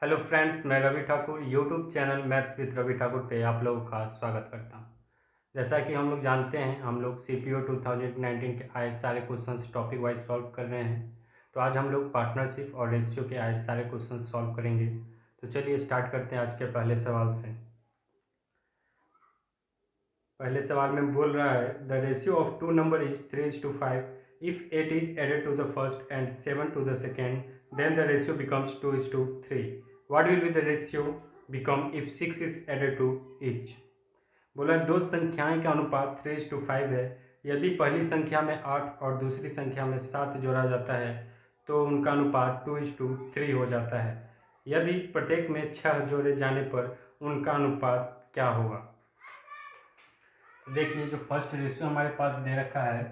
Hello friends, मैं Ravi Thakur YouTube channel maths with Ravi Thakur पे आप लोगों का स्वागत करता हूं। जैसा कि हम लोग जानते हैं, हम लोग CPO 2019 के आए सारे क्वेश्चंस टॉपिक वाइज सॉल्व कर रहे हैं। तो आज हम लोग पार्टनरशिप और रेशियो के आए सारे क्वेश्चन सॉल्व करेंगे। तो चलिए स्टार्ट करते हैं आज के पहले सवाल से। पहले सवाल में बोल रहा है the ratio of two number is 3:5। If 8 is added to the first and 7 to the second, then the ratio becomes 2:3. What will be the ratio become if 6 is added to each? बोला दो संख्याएं का अनुपात 3:5 है। यदि पहली संख्या में 8 और दूसरी संख्या में 7 जोड़ा जाता है तो उनका अनुपात 2:3 हो जाता है। यदि प्रत्येक में 6 जोड़े जाने पर उनका अनुपात क्या होगा? देखिए, जो फर्स्ट रेशियो हमारे पास दे रखा है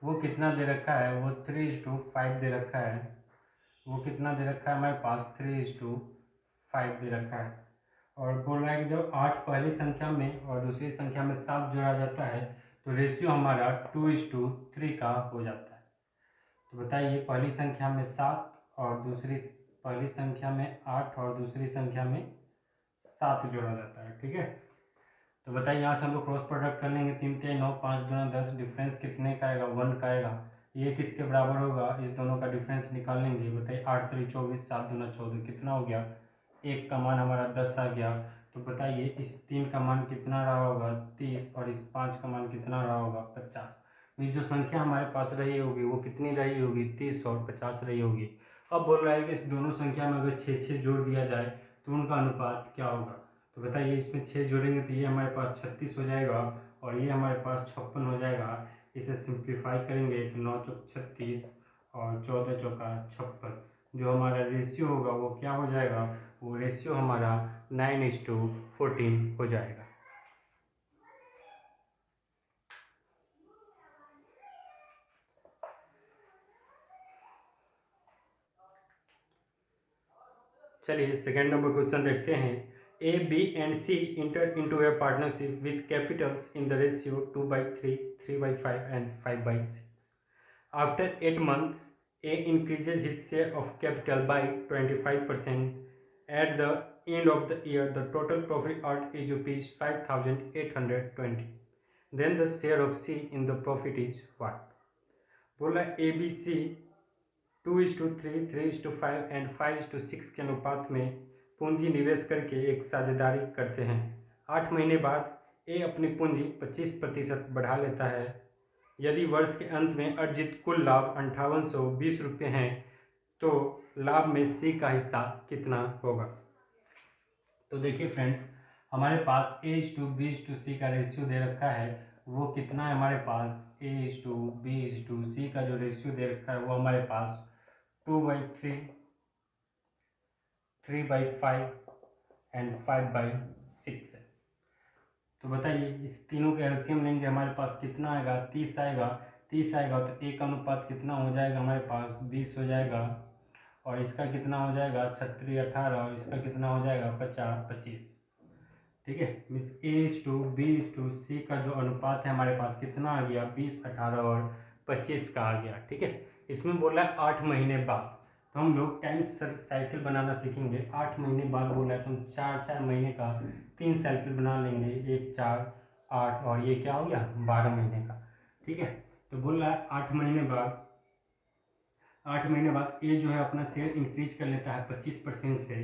वो कितना दे रखा है? वो 3:5 दे रखा है। वो कितना दे रखा है हमारे पास? 3:5 दे रखा है। और बोल रहा है कि जब 8 पहली संख्या में और दूसरी संख्या में 7 जोड़ा जाता है तो रेशियो हमारा 2:3 का हो जाता है। तो बताइए, पहली संख्या में 7 और पहली संख्या में 8 और दूसरी संख्या में 7 जोड़ा जाता है। ठीक है, तो बताइए यहाँ से हम लोग क्रॉस प्रोडक्ट कर लेंगे। 3 3 9 5 2 10, डिफरेंस कितने का आएगा? 1 का आएगा। ये किसके बराबर होगा? इस दोनों का डिफरेंस निकाल लेंगे। बताइए, 8 3 24, 7 2 14, कितना हो गया? एक का मान हमारा 10 आ गया। तो बताइए इस 3 का मान कितना रहा होगा? 30, और इस 5 का मान कितना रहा होगा? 50। ये जो संख्या हमारे पास रही होगी वो कितनी रही होगी? 30 और 50 रही होगी। अब बोल रहा है कि इस दोनों संख्या में अगर 6 जोड़ दिया जाए तो उनका अनुपात क्या होगा? तो बताइए, इसमें 6 जोड़ेंगे तो ये हमारे पास 36 हो जाएगा और ये हमारे पास 56 हो जाएगा। इसे सिंप्लीफाई करेंगे तो 9 चौक 36 और 14 चौका 56। जो हमारा रेशियो होगा वो क्या हो जाएगा? वो रेशियो हमारा 9:14 हो जाएगा। चलिए सेकेंड नंबर क्वेश्चन देखते हैं। A, B and C entered into a partnership with capitals in the ratio 2:3, 3:5 and 5:6. After 8 months, A increases his share of capital by 25%. At the end of the year, the total profit earned is rupees 5,820. Then the share of C in the profit is what? बोला ABC 2:3, 3:5 and 5:6 के अनुपात में पूंजी निवेश करके एक साझेदारी करते हैं। 8 महीने बाद ए अपनी पूंजी 25% बढ़ा लेता है। यदि वर्ष के अंत में अर्जित कुल लाभ 5820 रुपये हैं तो लाभ में सी का हिस्सा कितना होगा? तो देखिए फ्रेंड्स, हमारे पास A:B:C का रेशियो दे रखा है। वो कितना है हमारे पास? A:B:C का जो रेशियो दे रखा है वो हमारे पास 2:3, 3:5 एंड 5:6 है। तो बताइए, इस तीनों के एलसीएम लेंगे, हमारे पास कितना आएगा? 30 आएगा। 30 आएगा तो एक अनुपात कितना हो जाएगा हमारे पास? 20 हो जाएगा। और इसका कितना हो जाएगा? 36 18, और इसका कितना हो जाएगा? 50 25। ठीक है, मीन्स A:B:C का जो अनुपात है हमारे पास कितना आ गया? 20 18 और 25 का आ गया। ठीक है, इसमें बोला है 8 महीने बाद। तो हम लोग टाइम साइकिल बनाना सीखेंगे। 8 महीने बाद बोला है तो हम 4 महीने का 3 साइकिल बना लेंगे। 1 4 8, और ये क्या हो गया? 12 महीने का। ठीक है, तो बोल रहा है 8 महीने बाद, 8 महीने बाद ए जो है अपना शेयर इंक्रीज कर लेता है 25% से।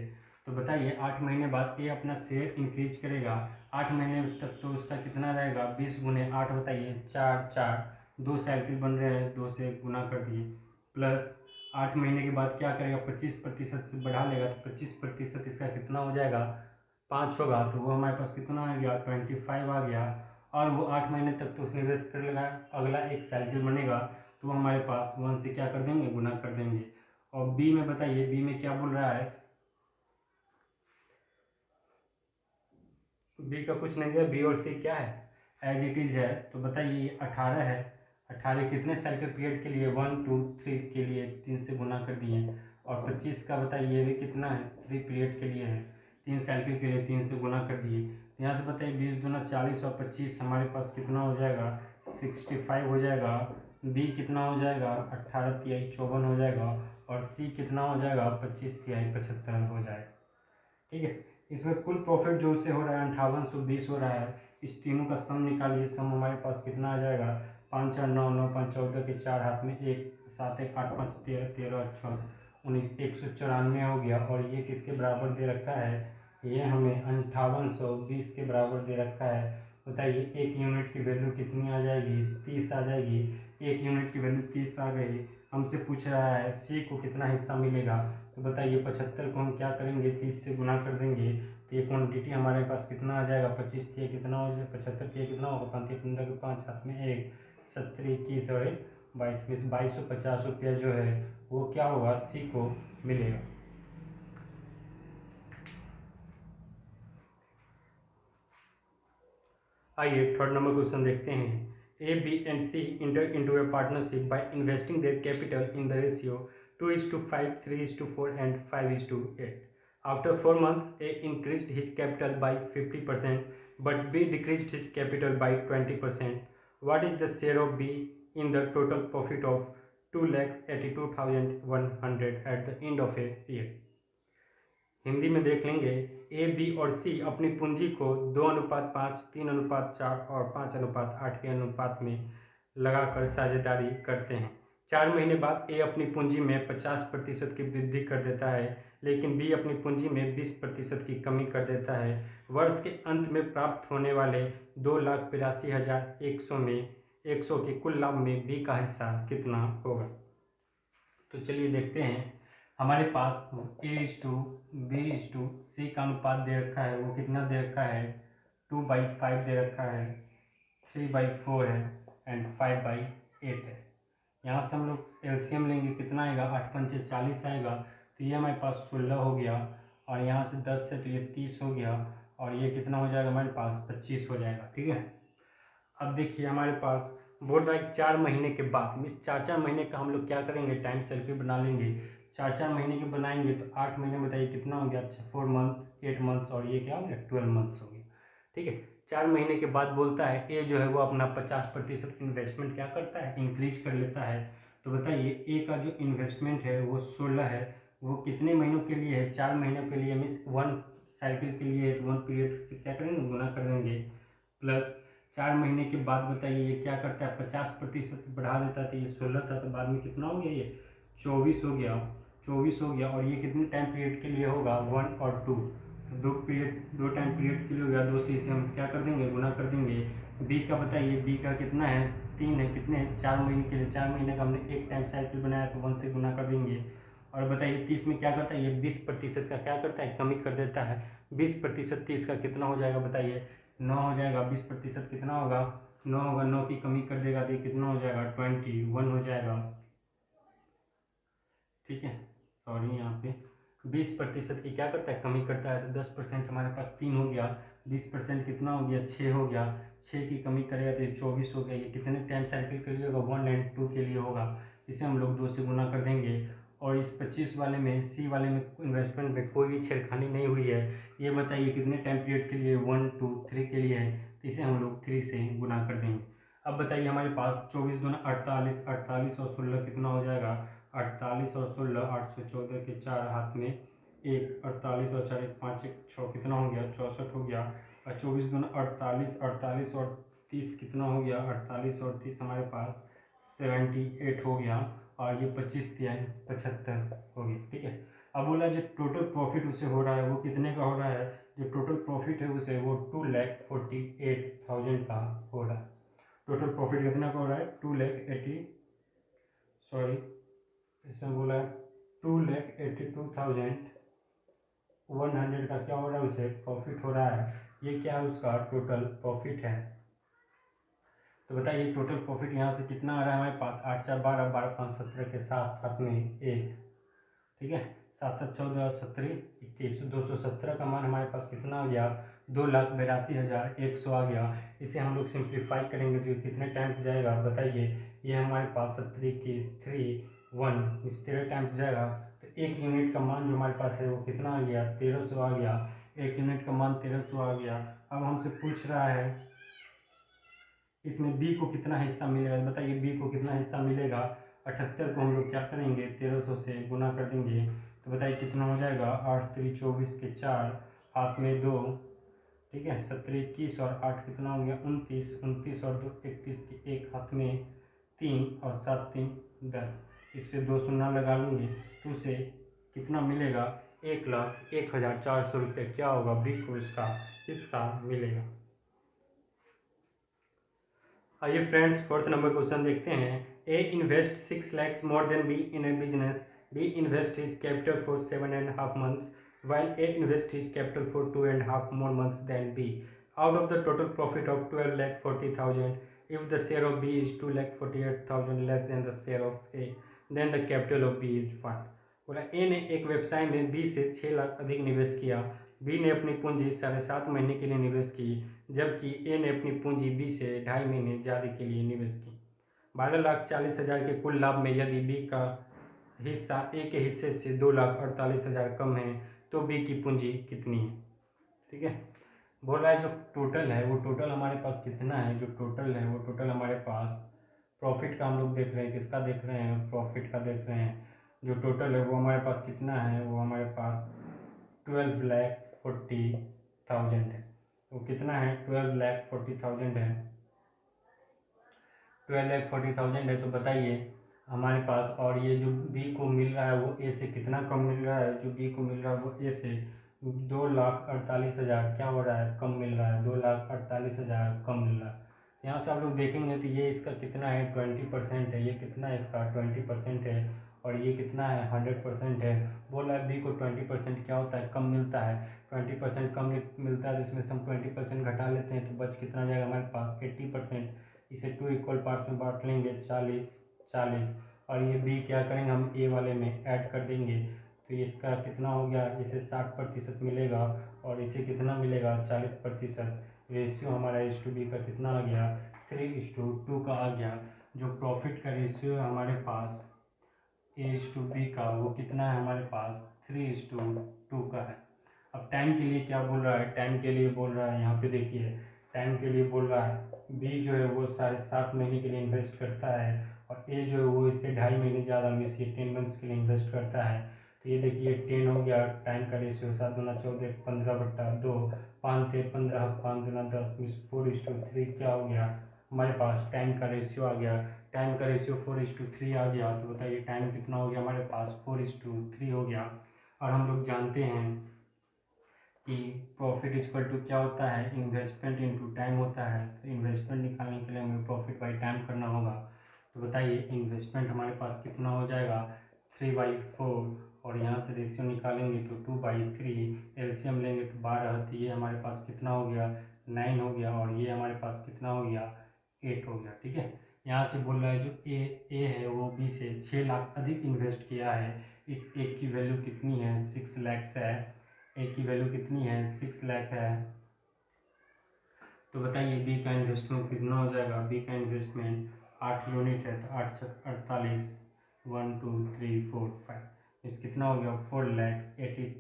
तो बताइए, 8 महीने बाद ए अपना शेयर इंक्रीज करेगा। 8 महीने तक तो उसका कितना रहेगा? 20 गुने 8, बताइए 4 4, 2 साइकिल बन रहे हैं, 2 से गुना कर दिए। प्लस 8 महीने के बाद क्या करेगा? 25% से बढ़ा लेगा तो 25% इसका कितना हो जाएगा? 5 होगा। तो वो हमारे पास कितना आ गया? 25 आ गया। और वो 8 महीने तक तो उसने इन्वेस्ट कर लेगा। अगला एक साइकिल बनेगा तो हमारे पास 1 से क्या कर देंगे? गुना कर देंगे। और बी में बताइए, बी में क्या बोल रहा है? बी का कुछ नहीं है, बी और सी क्या है? एज इट इज है। तो बताइए 18 है। 18 कितने साइकिल पीरियड के लिए? 1 2 3 के लिए 3 से गुना कर दिए। और 25 का बताइए ये भी कितना है? 3 पीरियड के लिए है। 3 साइकिल के लिए 3 से गुना कर दिए। तो यहाँ से बताइए 20 दूना 40 और 25 हमारे पास कितना हो जाएगा? 65 हो जाएगा। बी कितना हो जाएगा? 18 तिहाई 54 हो जाएगा। और सी कितना हो जाएगा? 25 तिहाई 75 हो जाएगा। ठीक है। इसमें कुल प्रॉफिट जो उससे हो रहा है 5820 हो रहा है। इस तीनों का सम निकालिए, सम हमारे पास कितना आ जाएगा, 5 4 9 9 5 14 के 4 हाथ में 1 7 1 8 5 13 13 6 19 194 हो गया। और ये किसके बराबर दे रखा है, ये हमें 5820 के बराबर दे रखा है। बताइए एक यूनिट की वैल्यू कितनी आ जाएगी, 30 आ जाएगी। एक यूनिट की वैल्यू 30 आ गई। हमसे पूछ रहा है सी को कितना हिस्सा मिलेगा। तो बताइए 75 को हम क्या करेंगे, 30 से गुना कर देंगे तो ये क्वांटिटी हमारे पास कितना आ जाएगा, 25 के कितना हो जाएगा, 75 के कितना होगा, 5 15 के 5 हाथ में 1 70 21 और 22 2250 रुपया जो है वो क्या होगा, सी को मिलेगा। आइए थर्ड नंबर क्वेश्चन देखते हैं। A B and C enter into a partnership by investing their capital in the ratio 2:5 3:4 and 5:8. After 4 months, A increased his capital by 50%, but B decreased his capital by 20%. What is the share of B in the total profit of 2,82,100 at the end of a year? Hindi में देख लेंगे। A B और सी अपनी पूंजी को 2:5 3:4 और 5:8 के अनुपात में लगाकर साझेदारी करते हैं। 4 महीने बाद ए अपनी पूंजी में 50% की वृद्धि कर देता है, लेकिन बी अपनी पूंजी में 20% की कमी कर देता है। वर्ष के अंत में प्राप्त होने वाले 2,82,100 में 100 के कुल लाभ में बी का हिस्सा कितना होगा। तो चलिए देखते हैं। हमारे पास A:B:C का अनुपात दे रखा है, वो कितना दे रखा है, 2/5 दे रखा है, 3/4 है एंड 5/8 है। यहाँ से हम लोग एलसीएम लेंगे, कितना आएगा, 8 पंचे 40 आएगा, तो ये हमारे पास 16 हो गया। और यहाँ से 10 है तो ये 30 हो गया। और ये कितना हो जाएगा हमारे पास, 25 हो जाएगा। ठीक है। अब देखिए हमारे पास बोल रहा है 4 महीने के बाद, मीन्स 4 महीने का हम लोग क्या करेंगे, टाइम सर्किल बना लेंगे। 4 महीने के बनाएंगे तो 8 महीने बताइए कितना हो गया, 4 मंथ 8 मंथ्स और ये क्या हो गया, 12 मंथ्स हो गया। ठीक है। 4 महीने के बाद बोलता है ए जो है वो अपना 50% इन्वेस्टमेंट क्या करता है, इंक्रीज कर लेता है। तो बताइए ए का जो इन्वेस्टमेंट है वो 16 है, वो कितने महीनों के लिए है, 4 महीनों के लिए, मीन्स 1 साइकिल के लिए है, तो 1 पीरियड से क्या करेंगे, गुना कर देंगे। प्लस 4 महीने के बाद बताइए ये क्या करता है, 50% बढ़ा देता है, तो ये 16 था तो बाद में कितना हो गया, ये 24 हो गया। 24 हो गया। और ये कितने टाइम पीरियड के लिए होगा, 1 और 2, तो 2 टाइम पीरियड के लिए हो गया। 2 से इसे हम क्या कर देंगे, गुना कर देंगे। बी का बताइए, बी का कितना है, 3 है, कितने हैं, 4 महीने के लिए, 4 महीने का हमने एक टाइम साइकिल बनाया तो 1 से गुना कर देंगे। और बताइए 30 में क्या करता है, ये 20% का क्या करता है, कमी कर देता है। 20% 30 का कितना हो जाएगा बताइए, 9 हो जाएगा। 20% कितना होगा, 9 होगा। 9 की कमी कर देगा तो ये कितना हो जाएगा, 21 हो जाएगा। ठीक है, सॉरी यहाँ पे 20% की क्या करता है, कमी करता है, तो 10% हमारे पास 3 हो गया। 20% कितना हो गया, 6 हो गया। 6 की कमी करेगा तो ये 24 हो गया। ये कितने टाइम साइकिल के लिए होगा, 1 और 2 के लिए होगा। इसे हम लोग 2 से गुना कर देंगे। और इस 25 वाले में, सी वाले में इन्वेस्टमेंट में कोई भी छेड़खानी नहीं हुई है। ये बताइए कितने टाइम पीरियड के लिए, 1 2 3 के लिए है, तो इसे हम लोग 3 से गुना कर देंगे। अब बताइए हमारे पास 24 दूना 48, 48 और 16 कितना हो जाएगा, 48 और 16, 814 के 4 हाथ में 1, 48 और 4 1 5 1 6 कितना हो गया, 64 हो गया। और 24 दूना 48, 48 और 30 कितना हो गया, 48 और 30 हमारे पास 78 हो गया। और ये 25 दिया है, 75 हो गया। ठीक है। अब बोला जो टोटल प्रॉफिट उसे हो रहा है वो कितने का हो रहा है, जो टोटल प्रॉफिट है उसे वो 2,48,000 का हो रहा है। टोटल प्रॉफिट कितना का हो रहा है, 2,80, सॉरी इसमें बोला है 2,82,100 का क्या हो रहा है, उसे प्रॉफिट हो रहा है। ये क्या है, उसका टोटल प्रॉफिट है। तो बताइए टोटल प्रॉफिट यहाँ से कितना आ रहा है हमारे पास, 8 4 12 12 5 17 के साथ हाथ में 1। ठीक है। 7 7 14 17 21, 217 का मान हमारे पास कितना आ गया, 2,82,100 आ गया। इसे हम लोग सिंप्लीफाई करेंगे तो कितने टाइम्स जाएगा बताइए। ये हमारे पास 17 21 3 1 इस 13 टाइम्स जाएगा। तो 1 यूनिट का मान जो हमारे पास है वो कितना आ गया, 1300 आ गया। 1 यूनिट का मान 1300 आ गया। अब हमसे पूछ रहा है इसमें बी को कितना हिस्सा मिलेगा, बताइए बी को कितना हिस्सा मिलेगा। 78 को हम लोग क्या करेंगे, 1300 से गुना कर देंगे तो बताइए कितना हो जाएगा। 8 3 24 के 4, हाथ में 2, ठीक है। 17 21 और 8 कितना हो गया 29, 29 और 2 31 के 1, हाथ में 3 और 7 3 10। इस पर 2 शून्य लगा लूँगी तो उसे कितना मिलेगा 1,01,400 रुपये क्या होगा बी को उसका हिस्सा मिलेगा। आइए फ्रेंड्स, फोर्थ नंबर क्वेश्चन देखते हैं। A invest 6 lakhs more than B in a business. B invest his capital for 7.5 months while A invest his capital for 2.5 more months than B. Out of the total profit of 12,40,000, if the share of B is 2,48,000 less than the share of A, then the capital of B is 1. बोला ए ने एक व्यवसाय में B से 6 लाख अधिक निवेश किया। B ने अपनी पूंजी 7.5 महीने के लिए निवेश की, जबकि ए ने अपनी पूंजी बी से 2.5 महीने ज़्यादा के लिए निवेश की। 12,40,000 के कुल लाभ में यदि बी का हिस्सा ए के हिस्से से 2,48,000 कम है तो बी की पूंजी कितनी है। ठीक है, बोल रहा है जो टोटल है वो टोटल हमारे पास कितना है। जो टोटल है वो टोटल हमारे पास प्रॉफिट का हम लोग देख रहे हैं। किसका देख रहे हैं, प्रॉफिट का देख रहे हैं। जो टोटल है वो हमारे पास कितना है, वो हमारे पास 12,40,000 है। वो कितना है 12,40,000 है। 12,40,000 है। तो बताइए हमारे पास, और ये जो बी को मिल रहा है वो ए से कितना कम मिल रहा है। जो बी को मिल रहा है वो ए से 2,48,000 क्या हो रहा है, कम मिल रहा है। 2,48,000 कम मिल रहा है। यहाँ से आप लोग देखेंगे तो ये इसका कितना है 20% है। ये कितना है इसका 20% है। और ये कितना है 100% है। बोल रहा है बी को 20% क्या होता है, कम मिलता है। 20% कम मिलता है तो इसमें से हम 20% घटा लेते हैं तो बच कितना जाएगा हमारे पास 80%। इसे 2 इक्वल पार्ट्स में बांट लेंगे 40-40, और ये बी क्या करेंगे हम ए वाले में ऐड कर देंगे तो इसका कितना हो गया, इसे 60% मिलेगा और इसे कितना मिलेगा 40%। रेशियो हमारा A/B का कितना आ गया 3:2 का आ गया। जो प्रॉफिट का रेशियो है हमारे पास A/B का वो कितना है हमारे पास 3:2 का है। अब टाइम के लिए क्या बोल रहा है, टाइम के लिए बोल रहा है यहाँ पे देखिए, टाइम के लिए बोल रहा है बी जो है वो 7.5 महीने के लिए इन्वेस्ट करता है और ए जो है वो इससे 2.5 महीने ज़्यादा में से 10 मंथ्स के लिए इन्वेस्ट करता है। तो ये देखिए 10 हो गया टाइम का रेशियो, 7 दूना 14 15/2, 5 थे 15, 5 दूना 10, 4:3 क्या हो गया हमारे पास टाइम का रेशियो आ गया। टाइम का रेशियो 4:3 आ गया। तो बताइए टाइम कितना हो गया हमारे पास 4:3 हो गया। और हम लोग जानते हैं कि प्रॉफिट इक्वल टू क्या होता है, इन्वेस्टमेंट इनटू टाइम होता है। तो इन्वेस्टमेंट निकालने के लिए हमें प्रॉफिट बाई टाइम करना होगा। तो बताइए इन्वेस्टमेंट हमारे पास कितना हो जाएगा 3/4, और यहाँ से रेशियो निकालेंगे तो 2/3, एलसीएम लेंगे तो 12। तो ये हमारे पास कितना हो गया 9 हो गया, और ये हमारे पास कितना हो गया 8 हो गया। ठीक है, यहाँ से बोल रहा है जो ए है वो बी से 6 लाख अधिक इन्वेस्ट किया है। इस एक की वैल्यू कितनी है 6 लाख है। ए की वैल्यू कितनी है 6 लाख है। तो बताइए बी का इन्वेस्टमेंट कितना हो जाएगा। बी का इन्वेस्टमेंट 8 यूनिट है तो 8 छक 48, 1 2 3 4 5, इस कितना हो गया 4,80,000।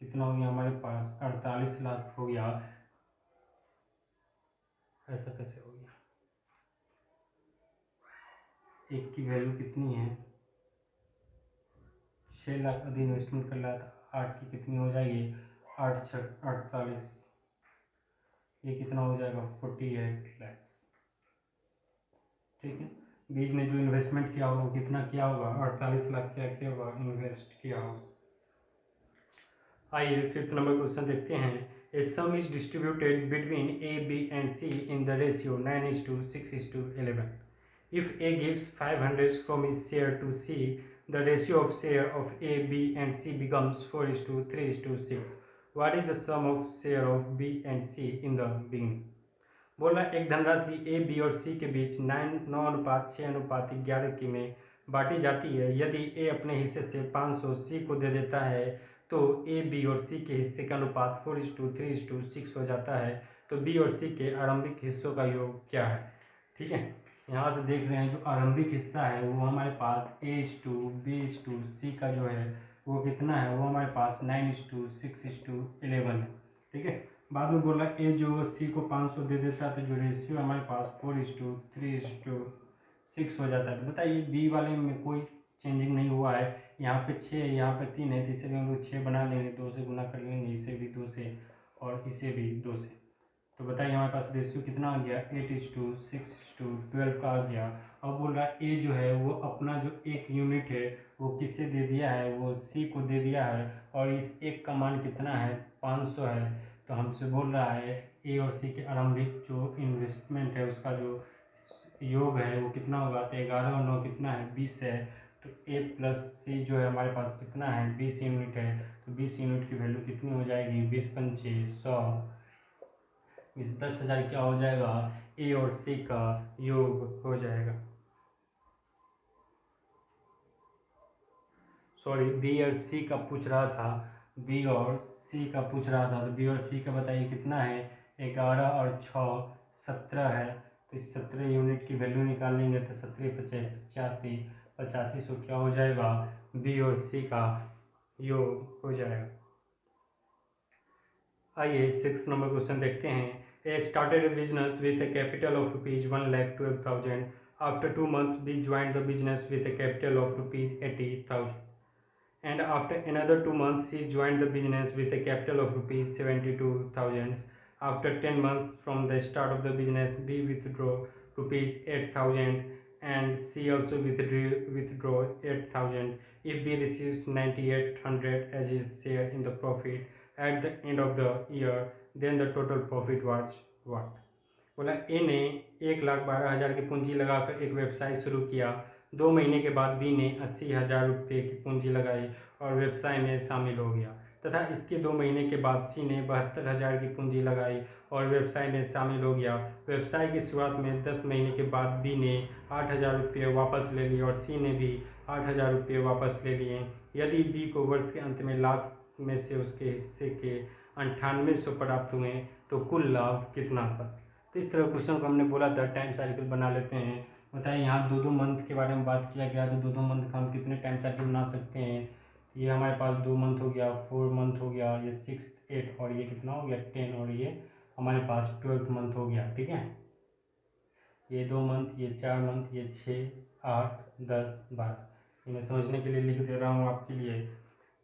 कितना हो गया हमारे पास 48 लाख हो गया। ऐसा कैसे हो गया, एक की वैल्यू कितनी है 6 लाख अधिक इन्वेस्टमेंट कर रहा था, 8 की कितनी हो जाएगी 8 छक 48, ये कितना हो जाएगा 48 लाख। ठीक है, बीज ने जो इन्वेस्टमेंट किया होगा कितना किया होगा 48 लाख क्या किया होगा इन्वेस्ट किया होगा। आइए फिफ्थ नंबर क्वेश्चन देखते हैं। A sum is distributed between A B and C in the ratio 9:6:11। If A gives 500 from his share to C, the ratio of share of A B and C becomes 4:3:6। What is the sum of share of B and C in the beginning. बोल रहा है एक धनराशि A B और सी के बीच 9:6:11 की में बांटी जाती है। यदि ए अपने हिस्से से 500 सी को दे देता है तो ए बी और सी के हिस्से का अनुपात 4:3:6 हो जाता है। तो बी और सी के आरंभिक हिस्सों का योग क्या है। ठीक है, यहाँ से देख रहे हैं जो आरंभिक हिस्सा है वो हमारे पास A/B/C का जो है वो कितना है, वो हमारे पास 9:6:11 है। ठीक है, बाद में बोला ए जो सी को 500 दे देता है तो जो रेशियो हमारे पास 4:3:6 हो जाता है। तो बताइए बी वाले में कोई चेंजिंग नहीं हुआ है, यहाँ पे 6 है, यहाँ पे 3 है, तो इसे भी हम लोग 6 बना लेंगे, 2 से गुना कर लेंगे, इसे भी 2 से और इसे भी 2 से। तो बताइए हमारे पास रेशियो कितना आ गया, 8:6:12 का आ गया। अब बोल रहा है ए जो है वो अपना जो एक यूनिट है वो किससे दे दिया है, वो सी को दे दिया है, और इस एक का मान कितना है, 500 है। तो हमसे बोल रहा है ए और सी के आरंभिक जो इन्वेस्टमेंट है उसका जो योग है वो कितना होगा, तो 11 और 9 कितना है, 20 है। तो ए प्लस सी जो है हमारे पास कितना है, 20 यूनिट है। तो 20 यूनिट की वैल्यू कितनी हो जाएगी, 20×5 100, इस 10,000 क्या हो जाएगा, ए और सी का योग हो जाएगा। सॉरी, बी और सी का पूछ रहा था, बी और सी का पूछ रहा था। तो बी और सी का बताइए कितना है, 11 और 6 17 है। तो इस 17 यूनिट की वैल्यू निकालेंगे तो 17×5 = 85, 85 सौ क्या हो जाएगा, बी और सी का योग हो जाएगा। आइए 6 नंबर क्वेश्चन देखते हैं। ए started a business with a capital of rupees 1,12,000. After 2 months, B joined the business with a capital of rupees 80,000. And after another 2 months, C joined the business with a capital of rupees 72,000. After 10 months from the start of the business, B withdraw rupees 8,000 and C also withdraw 8,000. If B receives 9,800 as his share in the profit at the end of the year, then the total profit was what? बोला ए ने 1,12,000 की पूंजी लगाकर एक व्यवसाय शुरू किया। 2 महीने के बाद बी ने 80,000 रुपये की पूंजी लगाई और व्यवसाय में शामिल हो गया, तथा इसके 2 महीने के बाद सी ने 72,000 की पूंजी लगाई और व्यवसाय में शामिल हो गया। व्यवसाय की शुरुआत में 10 महीने के बाद बी ने 8,000 रुपये वापस ले लिए और सी ने भी 8,000 रुपये वापस ले लिए। यदि बी को वर्ष के अंत में लाभ में से उसके हिस्से के 9800 प्राप्त हुए तो कुल लाभ कितना था। तो इस तरह क्वेश्चन को हमने बोला था टाइम साइकिल बना लेते हैं। बताइए यहाँ 2-2 मंथ के बारे में बात किया गया, तो 2-2 मंथ का हम कितने टाइम साइकिल बना सकते हैं। ये हमारे पास 2 मंथ हो गया, 4 मंथ हो गया, ये 6, 8 और ये कितना हो गया 10, और ये हमारे पास 12th मंथ हो गया। ठीक है, ये 2 मंथ, ये 4 मंथ, ये 6, 8, 10, 12, ये मैं समझने के लिए लिख दे रहा हूँ आपके लिए।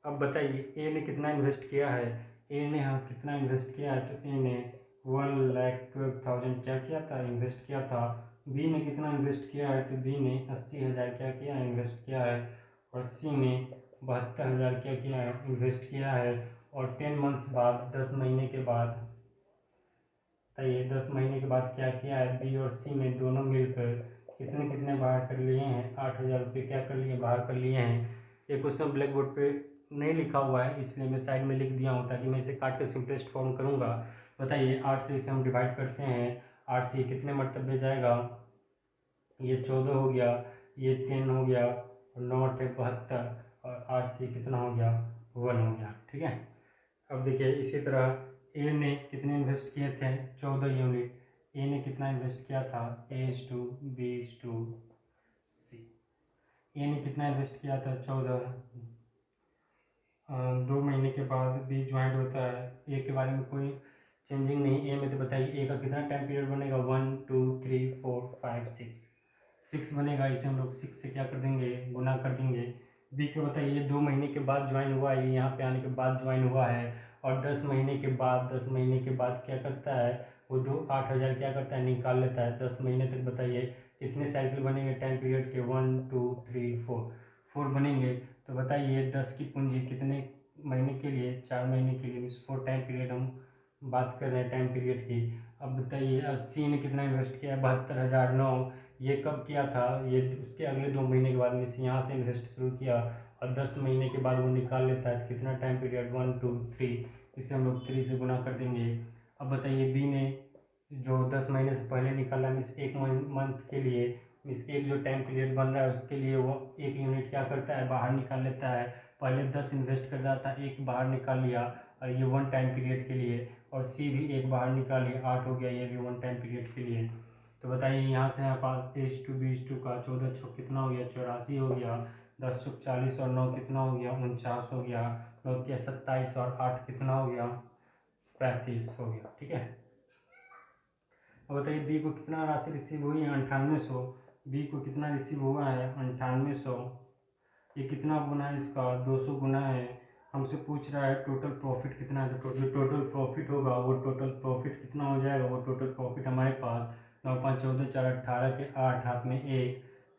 अब बताइए ए ने कितना इन्वेस्ट किया है, ए ने हाँ कितना इन्वेस्ट किया है, तो ए ने 1,12,000 क्या किया था, इन्वेस्ट किया था। बी ने कितना इन्वेस्ट किया है, तो बी ने 80,000 क्या किया है, इन्वेस्ट किया है। और सी ने 72,000 क्या किया है, इन्वेस्ट किया है। और 10 मंथ्स बाद, 10 महीने के बाद, बताइए 10 महीने के बाद क्या किया है, बी और सी ने दोनों मिलकर कितने कितने बाहर कर लिए हैं, 8,000 रुपये क्या कर लिए, बाहर कर लिए हैं। ये क्वेश्चन ब्लैक बोर्ड पे नहीं लिखा हुआ है, इसलिए मैं साइड में लिख दिया हूँ ताकि मैं इसे काट कर सिंपलेस्ट फॉर्म करूँगा। बताइए 8 से इसे हम डिवाइड करते हैं, 8 से कितने मरतबे जाएगा, ये 14 हो गया, ये 10 हो गया, और 9 × 72, और 8 से कितना हो गया, 1 हो गया। ठीक है, अब देखिए इसी तरह ए ने कितने इन्वेस्ट किए थे, 14 यूनिट। ए ने कितना इन्वेस्ट किया था, A:B:C। ए ने कितना इन्वेस्ट किया था, 14। 2 महीने के बाद बी ज्वाइंट होता है। ए के बारे में कोई चेंजिंग नहीं, ए में तो बताइए ए का कितना टाइम पीरियड बनेगा, 1 2 3 4 5 6 बनेगा। इसे हम लोग 6 से क्या कर देंगे, गुना कर देंगे। बी के बताइए 2 महीने के बाद ज्वाइन हुआ है, ये यहाँ पे आने के बाद ज्वाइन हुआ है। और 10 महीने के बाद, 10 महीने के बाद क्या करता है, वो 8,000 क्या करता है, निकाल लेता है। 10 महीने तक बताइए कितने साइकिल बनेंगे टाइम पीरियड के, 1 2 3 4 बनेंगे। तो बताइए 10 की पूंजी कितने महीने के लिए, 4 महीने के लिए, मीन्स 4 टाइम पीरियड हम बात कर रहे हैं टाइम पीरियड की। अब बताइए अब सी ने कितना इन्वेस्ट किया है, 72,009। ये कब किया था, ये उसके अगले 2 महीने के बाद, मीन्स यहाँ से इन्वेस्ट शुरू किया और 10 महीने के बाद वो निकाल लेता है। कितना टाइम पीरियड, 1 2 3, इसे हम लोग 3 से गुना कर देंगे। अब बताइए बी ने जो 10 महीने से पहले निकाला, मीन्स 1 मंथ के लिए, मीन्स एक जो टाइम पीरियड बन रहा है उसके लिए वो 1 यूनिट क्या करता है, बाहर निकाल लेता है। पहले 10 इन्वेस्ट कर रहा था, 1 बाहर निकाल लिया, और ये 1 टाइम पीरियड के लिए। और सी भी 1 बाहर निकाल लिया, 8 हो गया, ये भी 1 टाइम पीरियड के लिए। तो बताइए यहाँ से हमारे पास A:2B:2 का 14 छुक कितना हो गया, 84 हो गया। 10 छुक 40 और 9 कितना हो गया, 49 हो गया। 9 के 27 और 8 कितना हो गया, 35 हो गया। ठीक है, अब बताइए बी को कितना राशि रिसीव हुई है 9800। बी को कितना रिसीव हुआ है 9800, ये कितना गुना है इसका 200 गुना है। हमसे पूछ रहा है टोटल प्रॉफिट कितना है, तो टोटल प्रॉफिट होगा वो टोटल प्रॉफिट कितना हो जाएगा, वो टोटल प्रॉफिट हमारे पास 9 5 14 4 18 के 8 हाथ में 1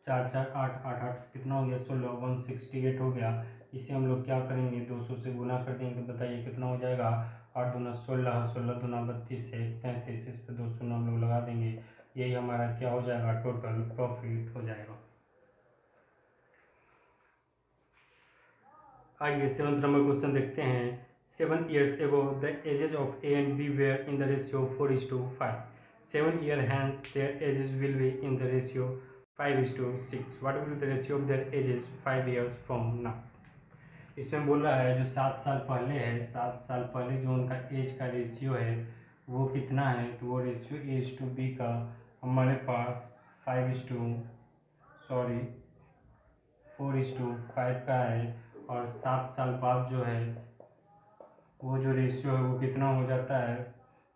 4 4 8 8 8 कितना हो गया 16 168 हो गया। इसे हम लोग क्या करेंगे 200 से गुना कर देंगे, तो बताइए कितना हो जाएगा 8 दूना 16 16 दूना 32 है 33, इस पर 200 हम लोग लगा देंगे, यही हमारा क्या हो जाएगा टोटल प्रॉफिट हो जाएगा। आइए 7th नंबर क्वेश्चन देखते हैं। 7 years ago the ages of A and B were in the ratio 4:5. 7 years hence their ages will be in the ratio 5:6. What will be the ratio of their ages 5 years from now? इसमें बोल रहा है जो 7 साल पहले है, 7 साल पहले जो उनका एज का रेशियो है वो कितना है, तो वो रेशियो एज टू बी का हमारे पास 4:5 का है। और 7 साल बाद जो है वो जो रेशियो है वो कितना हो जाता है,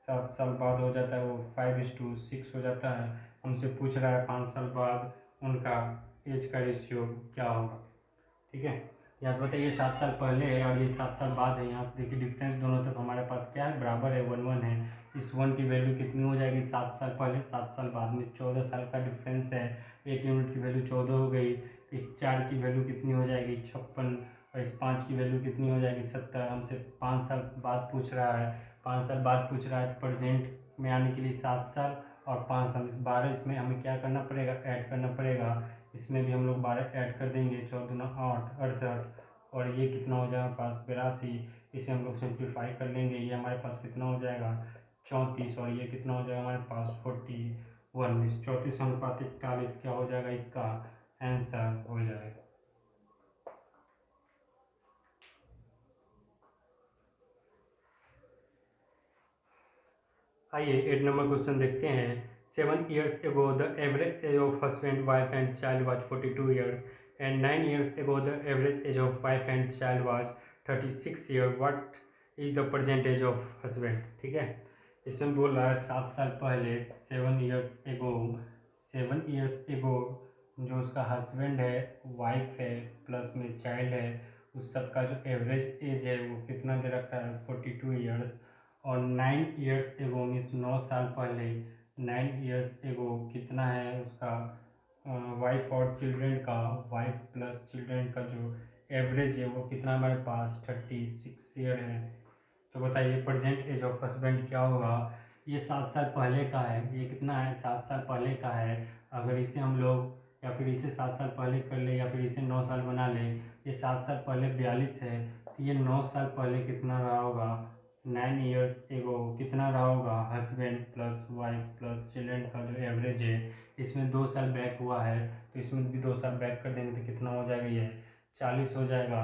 7 साल बाद हो जाता है वो 5:6 हो जाता है। हमसे पूछ रहा है 5 साल बाद उनका एज का रेशियो क्या होगा। ठीक है, यहाँ से बताइए 7 साल पहले है और ये 7 साल बाद है। यहाँ से देखिए डिफरेंस दोनों तरफ हमारे पास क्या है, बराबर है, 1 1 है। इस 1 की वैल्यू कितनी हो जाएगी 7 साल पहले, 7 साल बाद में 14 साल का डिफरेंस है। 1 यूनिट की वैल्यू 14 हो गई। इस 4 की वैल्यू कितनी हो जाएगी 56, और इस 5 की वैल्यू कितनी हो जाएगी 70। हमसे 5 साल बाद पूछ रहा है, 5 साल बाद पूछ रहा है तो प्रेजेंट में आने के लिए 7 साल और 5 साल, इस 12 इसमें हमें क्या करना पड़ेगा, ऐड करना पड़ेगा। इसमें भी हम लोग 12 ऐड कर देंगे, 14 दूना 8 68, और ये कितना हो जाएगा पास 82। इसे हम लोग सिंप्लीफाई कर लेंगे, ये हमारे पास कितना हो जाएगा 34, और ये कितना हो जाएगा हमारे पास 41। इस 34 अनुपात 41 क्या हो जाएगा इसका आंसर हो जाएगा। आइए 8 नंबर क्वेश्चन देखते हैं। 7 years ago the average age of husband, wife and child was 42 years, and 9 years ago the average age of wife and child was 36 years. What is the present age of husband? ठीक है, इसमें बोल रहा है 7 साल पहले 7 years ago, 7 years ago जो उसका हस्बैंड है, वाइफ है, प्लस में चाइल्ड है, उस सब का जो एवरेज एज है वो कितना दे रखा है 42 ईयर्स। और 9 ईयर्स एगो मीन्स 9 साल पहले, 9 ईयर्स एगो कितना है उसका वाइफ और चिल्ड्रेन का, वाइफ प्लस चिल्ड्रेन का जो एवरेज है वो कितना हमारे पास 36 ईयर है। तो बताइए प्रेजेंट एज ऑफ हस्बैंड क्या होगा। ये 7 साल पहले का है, ये कितना है 7 साल पहले का है। अगर इसे हम लोग या फिर इसे 7 साल पहले कर ले या फिर इसे 9 साल बना ले, ये 7 साल पहले 42 है, तो ये 9 साल पहले कितना रहा होगा 9 ईयर्स एगो कितना रहा होगा husband plus wife plus children का जो एवरेज है। इसमें 2 साल बैक हुआ है तो इसमें भी 2 साल बैक कर देंगे तो कितना हो जाएगा ये 40 हो जाएगा।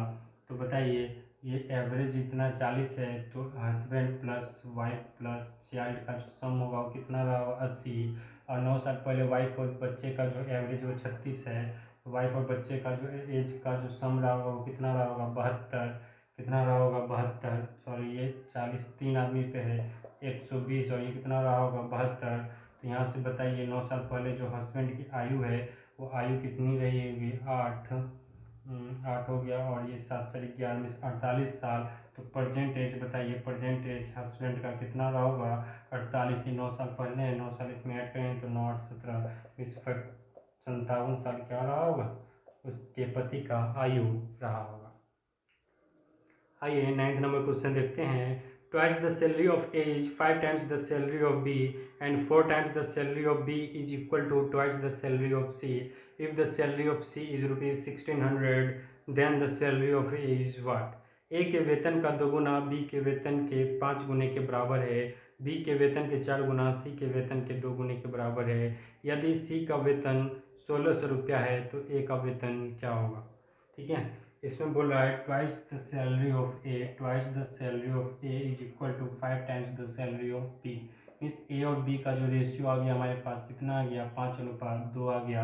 तो बताइए ये एवरेज इतना 40 है, तो husband plus wife plus child का जो सम होगा वो कितना रहा होगा 80। और 9 साल पहले वाइफ और बच्चे का जो एवरेज वो 36 है, वाइफ और बच्चे का जो एज का जो सम रहा होगा वो कितना रहा होगा 72। कितना रहा होगा 72, सॉरी ये 40 3 आदमी पे है 120, और ये कितना रहा होगा 72। तो यहाँ से बताइए 9 साल पहले जो हस्बैंड की आयु है वो आयु कितनी रही होगी 8 हो गया, और ये 7 4 11 में 48 साल। तो प्रेजेंट एज बताइए, प्रेजेंट एज हस्बैंड का कितना रहा होगा 48, 9 साल पहले है 9 साल इसमें ऐड करें तो 9 8 17 इस 57 साल क्या रहा होगा उसके पति का आयु रहा होगा। आइए 9th नंबर क्वेश्चन देखते हैं। Twice the salary of A is 5 times the salary of B and 4 times the salary of B is equal to twice the salary of C. If the salary of C is ₹1600 then the salary of A is what. ए के वेतन का 2 गुना B के वेतन के 5 गुने के बराबर है, बी के वेतन के 4 गुना सी के वेतन के 2 गुने के बराबर है। यदि सी का वेतन 1600 रुपया है तो ए का वेतन क्या होगा। ठीक है, इसमें बोल रहा है twice the salary of A, twice the salary of A is equal to 5 times the salary of B. Means A और बी का जो रेशियो आ गया हमारे पास कितना आ गया 5:2 आ गया।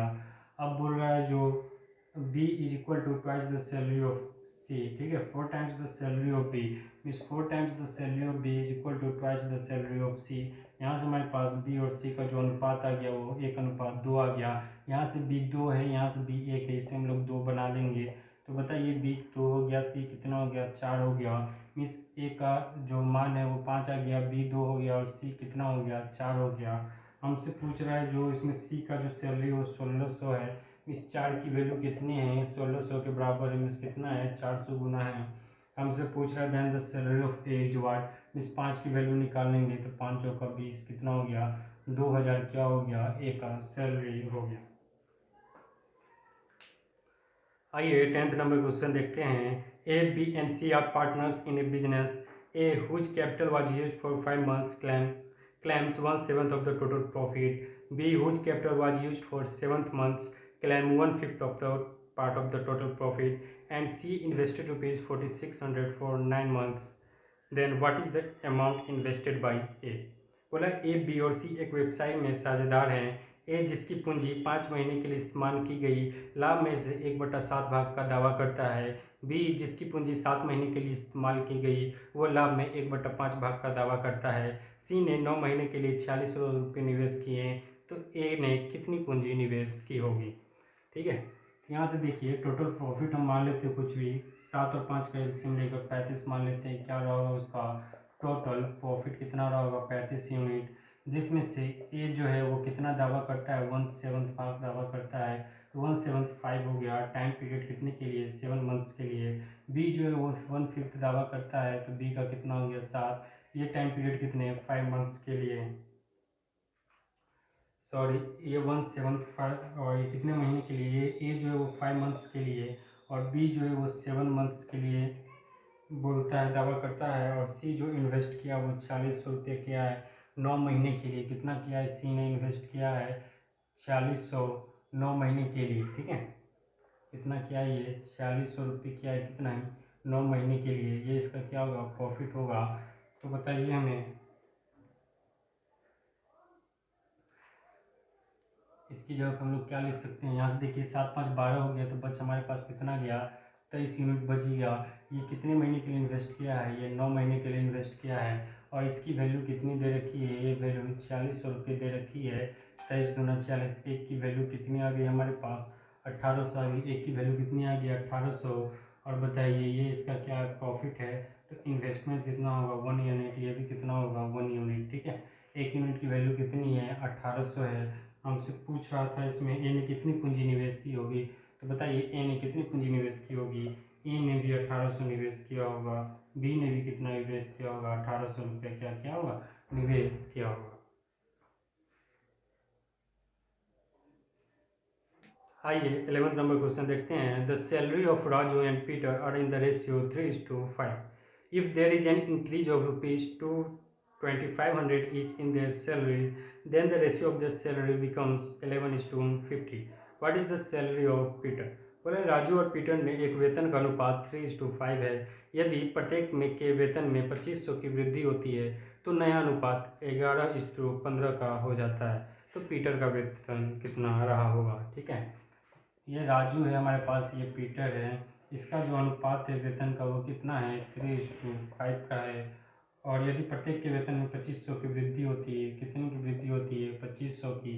अब बोल रहा है जो B is equal to twice the salary of C, ठीक है। 4 times the salary of B means 4 times the salary of B is equal to twice the salary of C. यहाँ से हमारे पास बी और सी का जो अनुपात आ गया वो 1:2 आ गया। यहाँ से बी 2 है, यहाँ से बी 1 है, इसे हम लोग 2 बना लेंगे। तो बताइए बी 2 हो गया, सी कितना हो गया 4 हो गया। मीन्स ए का जो मान है वो 5 आ गया, बी 2 हो गया और सी कितना हो गया 4 हो गया। हमसे पूछ रहा है जो इसमें सी का जो सैलरी वो 1600 है। इस 4 की वैल्यू कितनी है, 1600 के बराबर है, मीन्स कितना है 400 गुना है। हमसे पूछ रहा है then the salary of A is what, means 5 की वैल्यू निकालेंगे तो 5 का 20 कितना हो गया 2000 क्या हो गया ए का सैलरी हो गया। आइए 10th नंबर क्वेश्चन देखते हैं। A B and C are partners in a business. A whose capital was used for 5 months claims 1/7 of the total profit. B whose capital was used for 7 months claim 1/5 of the part of the total profit. And C invested rupees 4600 for 9 months. Then what is the amount invested by A? बोला A B और सी एक व्यवसाय में साझेदार हैं। ए जिसकी पूंजी 5 महीने के लिए इस्तेमाल की गई लाभ में से 1/7 भाग का दावा करता है। बी जिसकी पूंजी 7 महीने के लिए इस्तेमाल की गई वो लाभ में 1/5 भाग का दावा करता है। सी ने 9 महीने के लिए 4600 रुपये निवेश किए, तो ए ने कितनी पूंजी निवेश की होगी। ठीक है, यहाँ से देखिए टोटल प्रॉफिट हम मान लेते हैं कुछ भी 7 और 5 का एलसीएम लेकर 35 मान लेते हैं। क्या रहा होगा उसका टोटल प्रॉफिट कितना रहा होगा 35 यूनिट, जिसमें से ए जो है वो कितना दावा करता है 1/7 भाग दावा करता है, तो 1/7 हो गया। टाइम पीरियड कितने के लिए 7 मंथ्स के लिए। बी जो है वो 1/5 दावा करता है, तो बी का कितना हो गया 7। ये टाइम पीरियड कितने 5 मंथ्स के लिए, सॉरी ये 1/7 और ये कितने महीने के लिए, ये ए जो है वो 5 मंथ्स के लिए और बी जो है वो 7 मंथ्स के लिए बोलता है दावा करता है। और सी जो इन्वेस्ट किया वो 4600 रुपये किया है 9 महीने के लिए। कितना किया है सी ने इन्वेस्ट किया है 4600 9 महीने के लिए। ठीक है, कितना किया है ये 4600 रुपये किया है, कितना है 9 महीने के लिए। ये इसका क्या होगा प्रॉफिट होगा। तो बताइए हमें इसकी जगह हम लोग क्या लिख सकते हैं। यहाँ से देखिए 7 5 12 हो गया, तो बच हमारे पास कितना गया 23 यूनिट बच गया। ये कितने महीने के लिए इन्वेस्ट किया है, ये 9 महीने के लिए इन्वेस्ट किया है। और इसकी वैल्यू कितनी दे रखी है, ये वैल्यू 4600 रुपये दे रखी है। 23 दूना 40, एक की वैल्यू कितनी आ गई हमारे पास 1800 आ गई। एक की वैल्यू कितनी आ गई 1800। और बताइए ये इसका क्या प्रॉफिट है, तो इन्वेस्टमेंट कितना होगा 1 यूनिट, ये भी कितना होगा 1 यूनिट। ठीक है, 1 यूनिट की वैल्यू कितनी है 1800 है। हमसे पूछ रहा था इसमें ए ने कितनी पूंजी निवेश की होगी, तो बताइए ए ने कितनी पूंजी निवेश की होगी। ए ने भी 1800 निवेश किया होगा, बी ने भी कितना निवेश किया होगा 1800 रुपये क्या किया होगा निवेश किया होगा। आइए 11th नंबर क्वेश्चन देखते हैं। The salary of Raju and Peter are in the ratio 3:5। If there is an increase of ₹2500 each in their salaries, then the ratio of their salary becomes 11:50. What is the salary of Peter? बोले राजू और Peter ने एक वेतन का अनुपात 3:5 है। यदि प्रत्येक में के वेतन में 2500 की वृद्धि होती है तो नया अनुपात 11:15 का हो जाता है। तो पीटर का वेतन कितना रहा होगा। ठीक है, ये राजू है हमारे पास, ये पीटर है। इसका जो अनुपात है वेतन का वो कितना है 3:5 का है। और यदि प्रत्येक के वेतन में 2500 की वृद्धि होती है, कितनी की वृद्धि होती है 2500 की,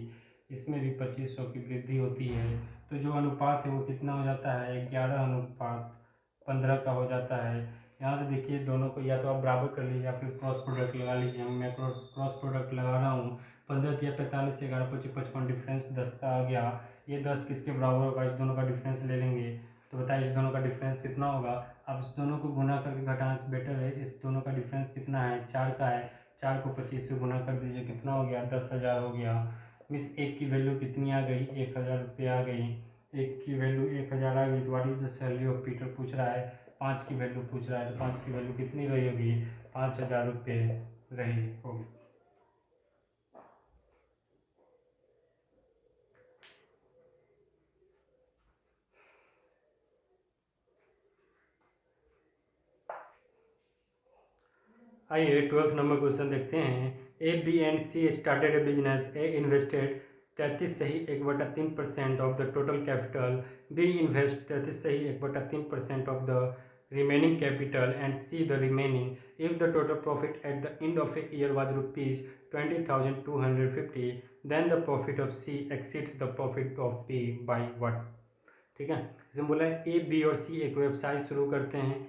इसमें भी 2500 की वृद्धि होती है, तो जो अनुपात है वो कितना हो जाता है 11:15 का हो जाता है। यहाँ से देखिए दोनों को या तो आप बराबर कर लीजिए या फिर क्रॉस प्रोडक्ट लगा लीजिए। मैं क्रॉस प्रोडक्ट लगा रहा हूँ। 15 या 45 से 11 25 55 डिफरेंस 10 का आ गया। ये 10 किसके बराबर होगा, इस दोनों का डिफरेंस ले लेंगे। तो बताइए इस दोनों का डिफरेंस कितना होगा। अब इस दोनों को गुना करके घटाना बेटर है। इस दोनों का डिफरेंस कितना है 4 का है। 4 को 25 से गुना कर दीजिए, कितना हो गया 10,000 हो गया। मिस एक की वैल्यू कितनी आ गई 1000 रुपये आ गई। एक की वैल्यू 1000 आ गई। तो what is the salary of Peter पूछ रहा है, 5 की वैल्यू पूछ रहा है। तो 5 की वैल्यू कितनी रही होगी 5000 रुपये रही होगी। आइए 12th नंबर क्वेश्चन देखते हैं। A B and C started a business. A invested 33 सही 1/3% of the total capital. B invest 33 सही 1/3% of the remaining capital and C the remaining. If the total profit at the end of a year was rupees 20,250, then the profit of C exceeds the profit of B by what? ठीक है, इसमें बोला है A B और सी एक व्यवसाय शुरू करते हैं।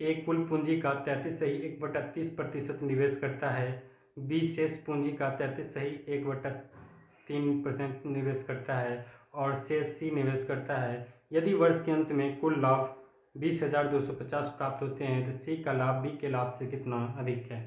ए कुल पूंजी का 33.30% निवेश करता है। बी शेष पूंजी का 33.1% निवेश करता है और शेष सी निवेश करता है। यदि वर्ष के अंत में कुल लाभ 20,250 प्राप्त होते हैं तो सी का लाभ बी के लाभ से कितना अधिक है।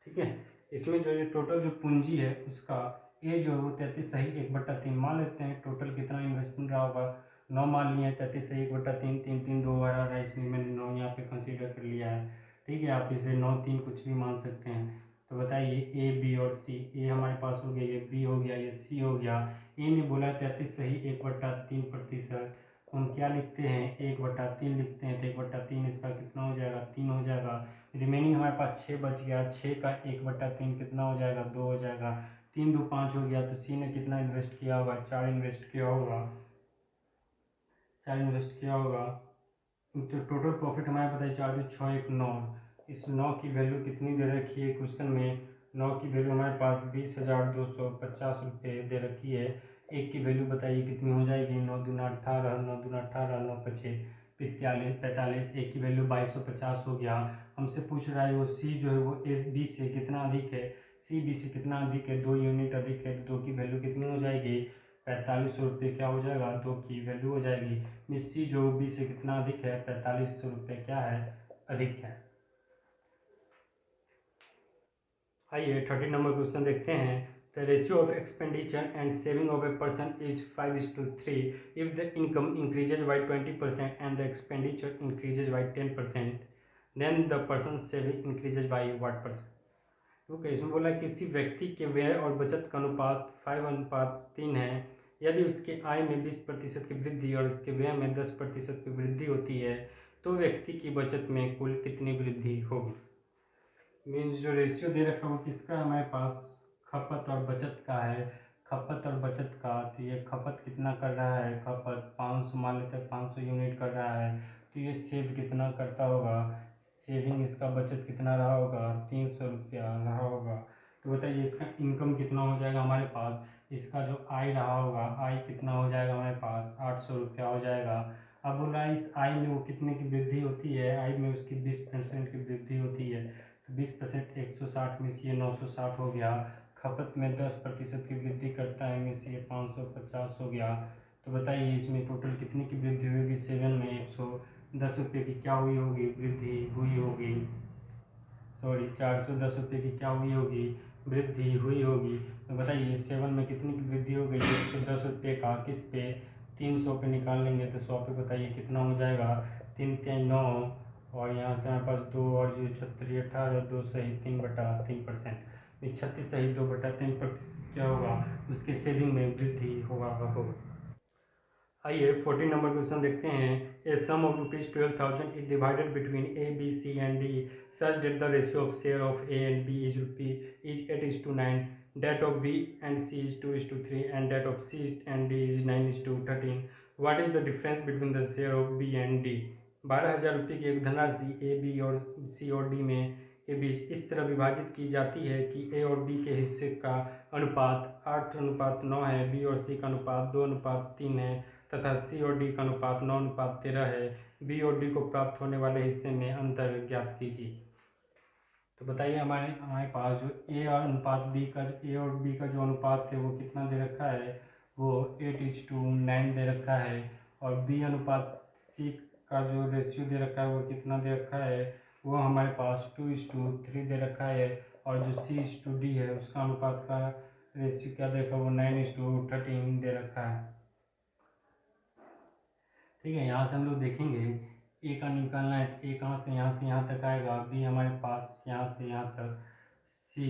ठीक है, इसमें जो टोटल जो पूंजी है उसका ए जो है वो 33.1/3 मान लेते हैं। टोटल कितना इन्वेस्टमेंट रहा होगा, 9 मान लिए, 33.1/3, 3 3 2 रहा, इसलिए मैंने 9 यहाँ पे कंसीडर कर लिया है। ठीक है, आप इसे 9 3 कुछ भी मान सकते हैं। तो बताइए ए बी और सी, ए हमारे पास हो गया, ये बी हो गया, ये सी हो गया। ए ने बोला 33.1/3%, हम क्या लिखते हैं 1/3 लिखते हैं, तो 1/3 इसका कितना हो जाएगा 3 हो जाएगा। रिमेनिंग हमारे पास 6 बच गया, 6 का 1/3 कितना हो जाएगा 2 हो जाएगा। 3 2 5 हो गया। तो सी ने कितना इन्वेस्ट किया होगा 4 इन्वेस्ट किया होगा, 4 इन्वेस्ट किया होगा। तो टोटल प्रॉफिट हमारे बताइए 4 2 6 1 9। इस 9 की वैल्यू कितनी दे रखी है क्वेश्चन में, 9 की वैल्यू हमारे पास 20,250 रुपये दे रखी है। एक की वैल्यू बताइए कितनी हो जाएगी, 9 दूना 18, 9 दूना 18, 9 पचे 45, एक की वैल्यू 2250 हो गया। हमसे पूछ रहा है वो सी जो है वो एस बी से कितना अधिक है, सी बी से कितना अधिक है, 2 यूनिट अधिक है। तो 2 की वैल्यू कितनी हो जाएगी 4500 रुपये, क्या हो जाएगा 2 की वैल्यू हो जाएगी। मिस सी जो बी से कितना अधिक है 4500 रुपये क्या है अधिक है। आइए 30 नंबर क्वेश्चन देखते हैं। The ratio of expenditure and saving of a person is 5:3 if the income increases by 20% and the expenditure increases by 10%, then the person saving increases by what percent. Okay, इसमें बोला किसी व्यक्ति के व्यय और बचत का अनुपात 5:3 है। यदि उसके आय में 20% की वृद्धि और उसके व्यय में 10% की वृद्धि होती है तो व्यक्ति की बचत में कुल कितनी वृद्धि होगी। मीन्स जो रेशियो दे रखा है वो किसका हमारे पास खपत और बचत का है। खपत और बचत का, तो ये खपत कितना कर रहा है, खपत 500 मान लेते हैं 500 यूनिट कर रहा है। तो ये सेव कितना करता होगा, सेविंग इसका बचत कितना रहा होगा 300 रुपया रहा होगा। तो बताइए इसका इनकम कितना हो जाएगा हमारे पास, इसका जो आय रहा होगा आय कितना हो जाएगा हमारे पास 800 रुपया हो जाएगा। अब बोल रहा है इस आय में वो कितने की वृद्धि होती है, आय में उसकी 20% की वृद्धि होती है। तो 20% 160 में से ये 960 हो गया। खपत में 10% की वृद्धि करता है में से ये 550 हो गया। तो बताइए इसमें टोटल कितने की वृद्धि होगी, 7 में 110 रुपये की क्या हुई होगी वृद्धि हुई होगी, सॉरी 410 रुपये की क्या हुई होगी वृद्धि हुई होगी। तो बताइए 7 में कितनी की वृद्धि हो गई 110 रुपये का, किस पे 300 पे निकाल लेंगे तो 100 पे बताइए कितना हो जाएगा 3 3 9 और यहाँ से हमारे पास 2 और जो 36 18 2 सही 3/3%, 36 सही 2/3% क्या होगा उसके सेविंग में वृद्धि होगा। आइए 14 नंबर क्वेश्चन देखते हैं। A sum of ₹12,000 is divided between A B C and D such that the ratio of share of A and B is 8:9, that of B and C is 2:3 and that of C and D is 9:13. What is the difference between the share of B and D? 12,000 रुपये की एक धनराशि A B और सी और D में के बीच इस तरह विभाजित की जाती है कि ए और बी के हिस्से का अनुपात 8:9 है, बी और सी का अनुपात 2:3 है तथा सी और डी का अनुपात 9:13 है। बी और डी को प्राप्त होने वाले हिस्से में अंतर ज्ञात कीजिए। तो बताइए हमारे पास जो ए और अनुपात बी का, ए और बी का जो अनुपात है वो कितना दे रखा है, वो 8:9 दे रखा है। और बी अनुपात सी का जो रेशियो दे रखा है वो कितना दे रखा है, वो हमारे पास 2:3 दे रखा है। और जो C/D है उसका अनुपात का रेशियो क्या दे रखा है, वो 9:13 दे रखा है। ठीक है, यहाँ से हम लोग देखेंगे ए का निकालना है, ए कहाँ से यहाँ तक आएगा, बी हमारे पास यहाँ से यहाँ तक, सी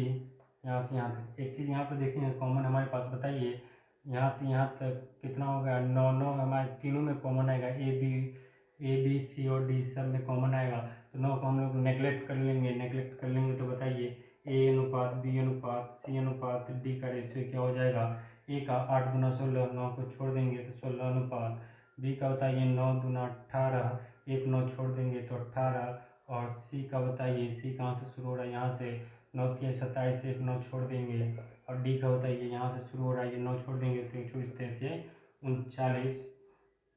यहाँ से यहाँ तक। एक चीज़ यहाँ पर देखेंगे कॉमन हमारे पास, बताइए यहाँ से यहाँ तक कितना हो गया 9 9 हमारे तीनों में कॉमन आएगा, ए बी सी और डी सब में कॉमन आएगा। तो 9 को हम लोग नेगलेक्ट कर लेंगे तो बताइए ए अनुपात बी अनुपात सी अनुपात डी का रेशियो क्या हो जाएगा, ए का 8 × 16, 9 को छोड़ देंगे तो 16 अनुपात, बी का बताइए 9 × 18, एक 9 छोड़ देंगे तो 18। और सी का बताइए, सी कहाँ से शुरू हो रहा है, यहाँ से 9 तिया 27 से एक 9 छोड़ देंगे। और डी का बताइए, यहाँ से शुरू हो रहा है, ये 9 छोड़ देंगे तो 24 39।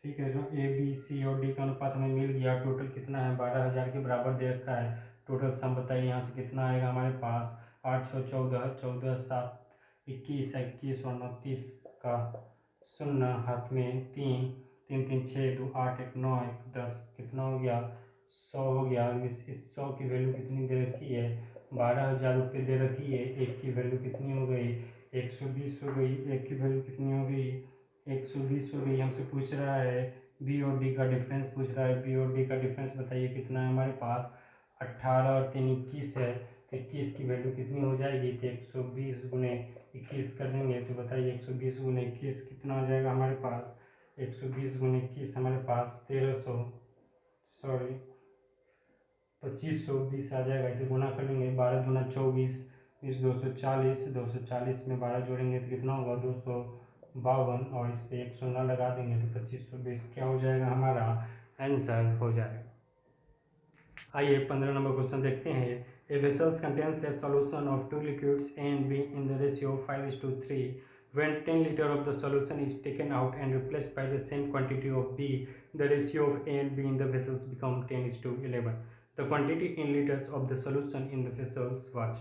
ठीक है, जो ए बी सी और डी का अनुपात हमें मिल गया। टोटल कितना है, 12,000 के बराबर दे रखा है। टोटल सम बताइए यहाँ से कितना आएगा हमारे पास, 8 6 14, 14 7 21, 21 और 29 का 0 हाथ में 3, 3 3 6 2 8 1 9 1 10, कितना हो गया 100 हो गया। इस 100 की वैल्यू कितनी दे रखी है, 12,000 रुपये दे रखी है। एक की वैल्यू कितनी हो गई, 120 हो गई। एक की वैल्यू कितनी हो गई, 120 हो गई। हमसे पूछ रहा है बी और डी का डिफरेंस पूछ रहा है। बी और डी का डिफरेंस बताइए कितना है हमारे पास, 18 और 3 21 है। तो 21 की वैल्यू कितनी हो जाएगी, तो 120 गुने 21 कर देंगे तो बताइए 120 गुने 21 कितना हो जाएगा हमारे पास, 120 गुने 21 हमारे पास 2520 आ जाएगा। इसे गुना कर लेंगे, 12 दूना 24, इस 240, 240 में 12 जोड़ेंगे तो कितना होगा 252, और इस पर 1 शून्य लगा देंगे तो 2520 क्या हो जाएगा हमारा आंसर हो जाएगा। आइए 15 नंबर क्वेश्चन देखते हैं। A vessels contains a solution of 2 liquids A and B in the ratio 5:3. When 10 liter of the solution is taken out and replaced by the same quantity of B, the ratio of A and B in the vessels become 10:11. The quantity in liters of the solution in the vessels was।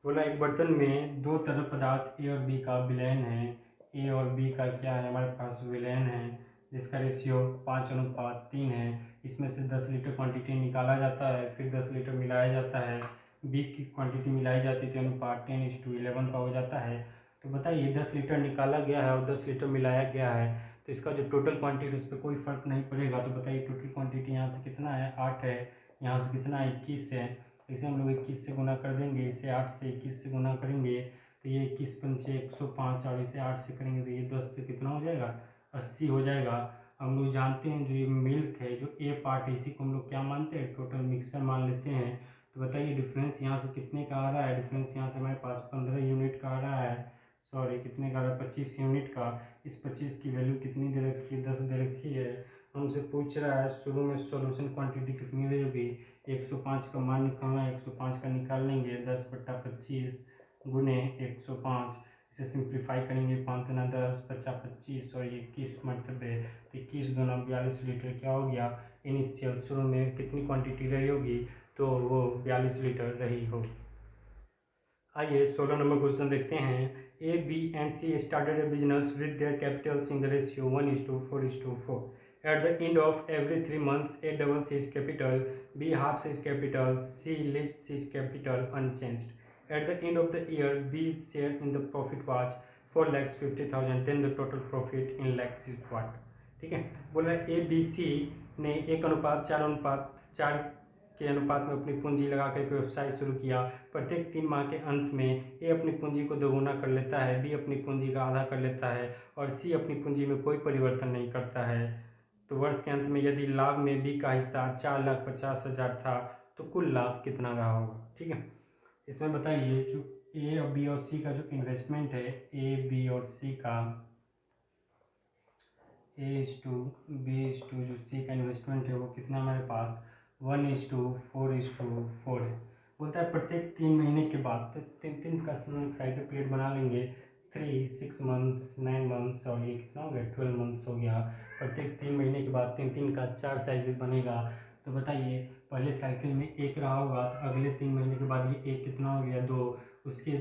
बोला एक बर्तन में दो तरल पदार्थ ए और बी का विलयन है। ए और बी का क्या है हमारे पास, विलयन है, जिसका रेशियो 5:3 है। इसमें से 10 लीटर क्वांटिटी निकाला जाता है, फिर 10 लीटर मिलाया जाता है। बी की क्वांटिटी मिलाई जाती है तो अनुपात 10:11 का हो जाता है। तो बताइए 10 लीटर निकाला गया है और 10 लीटर मिलाया गया है, तो इसका जो टोटल क्वांटिटी उस पर कोई फर्क नहीं पड़ेगा। तो बताइए टोटल क्वांटिटी यहाँ से कितना है, 8 है, यहाँ से कितना है 21 है। इसे हम लोग 21 से गुना कर देंगे, इसे 8 से 21 से गुना करेंगे तो ये 21 पंचे 105, और इसे 8 से करेंगे तो ये 10 से कितना हो जाएगा 80 हो जाएगा। हम लोग जानते हैं जो ये मिल्क है, जो ए पार्ट है, इसी को हम लोग क्या मानते हैं, टोटल मिक्सचर मान लेते हैं। तो बताइए डिफरेंस यहाँ से कितने का आ रहा है, डिफरेंस यहाँ से हमारे पास 15 यूनिट का आ रहा है, सॉरी कितने का आ रहा है 25 यूनिट का। इस 25 की वैल्यू कितनी दे रखी है, 10 दे रखी है। हमसे पूछ रहा है शुरू में सॉल्यूशन क्वांटिटी कितनी रहेगी, 105 का मान निकालना है, 105 का निकाल लेंगे, 10/25 गुने 105। इसे सिंप्लीफाई करेंगे, 5 दूना 10, 50 25 और 21 मरतबे, तो 21 दूना 42 लीटर क्या हो गया। इनिशियल शुरू में कितनी क्वांटिटी रही होगी, तो वो 42 लीटर रही हो। आइए 16 नंबर क्वेश्चन देखते हैं। A B and C started a business with their capitals in the ratio 1:4:4। At the end of every 3 months, A doubles his capital, B halves his capital, C leaves his capital unchanged. At the end of the year, B's share in the profit was 4,50,000. Then the total profit in lakhs is what? ठीक है, बोल रहा है ए B सी ने 1:4:4 के अनुपात में अपनी पूंजी लगाकर एक व्यवसाय शुरू किया। प्रत्येक 3 माह के अंत में ए अपनी पूंजी को दोगुना कर लेता है, बी अपनी पूंजी का आधा कर लेता है और सी अपनी पूंजी में कोई परिवर्तन नहीं करता है। तो वर्ष के अंत में यदि लाभ में बी का हिस्सा 4,50,000 था तो कुल लाभ कितना रहा होगा। ठीक है, इसमें बताइए जो ए और बी और सी का जो इन्वेस्टमेंट है, ए बी और सी का A:B:2 जो सी का इन्वेस्टमेंट है वो कितना हमारे पास 1:4:4 है। बोलता है प्रत्येक 3 महीने के बाद, तो 3 का साइड पे प्लेट बना लेंगे, 3 6 मंथ्स 9 मंथ्स और ये कितना हो गया 12 मंथ्स हो गया। प्रत्येक 3 महीने के बाद 3 का 4 साइकिल बनेगा। तो बताइए पहले साइकिल में 1 रहा होगा, तो अगले 3 महीने के बाद ये 1 कितना हो गया 2, उसके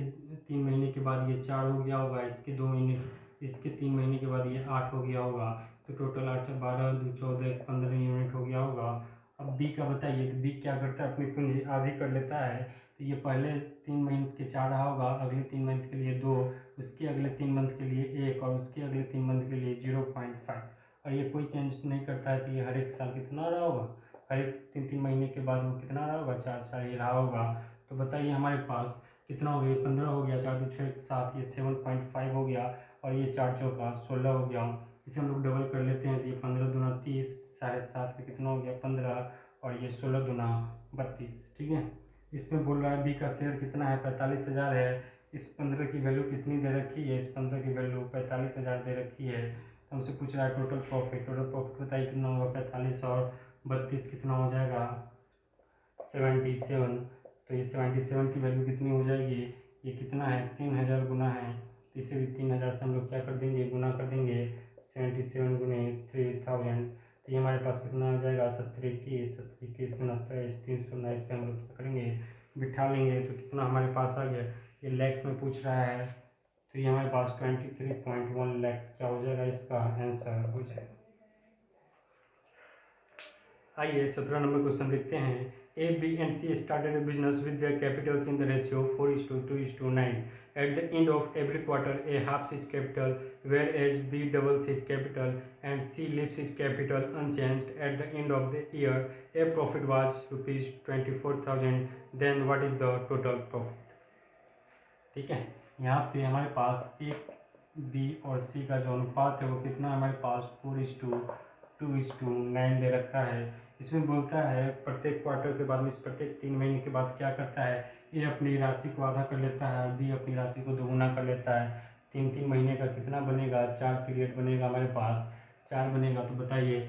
3 महीने के बाद ये 4 हो गया होगा, इसके 2 महीने, इसके 3 महीने के बाद ये 8 हो गया होगा। तो टोटल 8 12 2 14 15 यूनिट हो गया होगा। अब बी का बताइए, तो बी क्या करता है अपनी पूंजी आधी कर लेता है। तो ये पहले 3 महीने के 4 रहा होगा, अगले 3 मंथ के लिए 2, उसके अगले 3 मंथ के लिए 1 और उसके अगले 3 मंथ के लिए 0.5, और ये कोई चेंज नहीं करता है। तो ये हर एक साल कितना रहा होगा, हर एक 3 महीने के बाद वो कितना रहा होगा 4 ही रहा होगा। तो बताइए हमारे पास कितना हो गया, 15 हो गया, 4 2 6 7, ये 7.5 हो गया, और ये 4 चौका 16 हो गया। इसे हम लोग डबल कर लेते हैं, तो ये 15 दूना 30, 7.5 पे कितना हो गया 15, और ये 16 दूना 32। ठीक है, इसमें बोल रहा है बी का शेयर कितना है 45,000 है। इस 15 की वैल्यू कितनी दे रखी है, इस 15 की वैल्यू 45,000 दे रखी है। तो हमसे पूछ रहा है टोटल प्रॉफिट, टोटल प्रॉफिट बताइए कितना होगा 45 और 32 कितना हो जाएगा 77। तो ये 77 की वैल्यू कितनी हो जाएगी, ये कितना है 3000 गुना है, तो इसे भी 3000 से हम लोग क्या कर देंगे, गुना कर देंगे। 77 गुने 3000, तो ये हमारे पास कितना हो जाएगा 70 गुना 319 पे हम लोग क्या करेंगे, बिठा लेंगे। तो कितना हमारे पास आ गया, ये लैक्स में पूछ रहा है, तो ये हमारे पास 23.1 लैक्स क्या हो जाएगा, इसका आंसर हो जाएगा। आइए 17 नंबर क्वेश्चन देखते हैं। A, B and C started a business with their capitals in the ratio 4:2:9. At the end of every quarter, A halves its capital, whereas B doubles its capital and C leaves its capital unchanged. At the end of the year, A profit was ₹24,000. Then what is the total profit? ठीक है, यहाँ पे हमारे पास A, B और C का जो अनुपात है वो कितना हमारे पास 4:2:9 दे रखा है। इसमें बोलता है प्रत्येक क्वार्टर के बाद में, इस प्रत्येक 3 महीने के बाद क्या करता है, ए अपनी राशि को आधा कर लेता है और बी अपनी राशि को दोगुना कर लेता है। 3 महीने का कितना बनेगा, 4 पीरियड बनेगा हमारे पास, 4 बनेगा। तो बताइए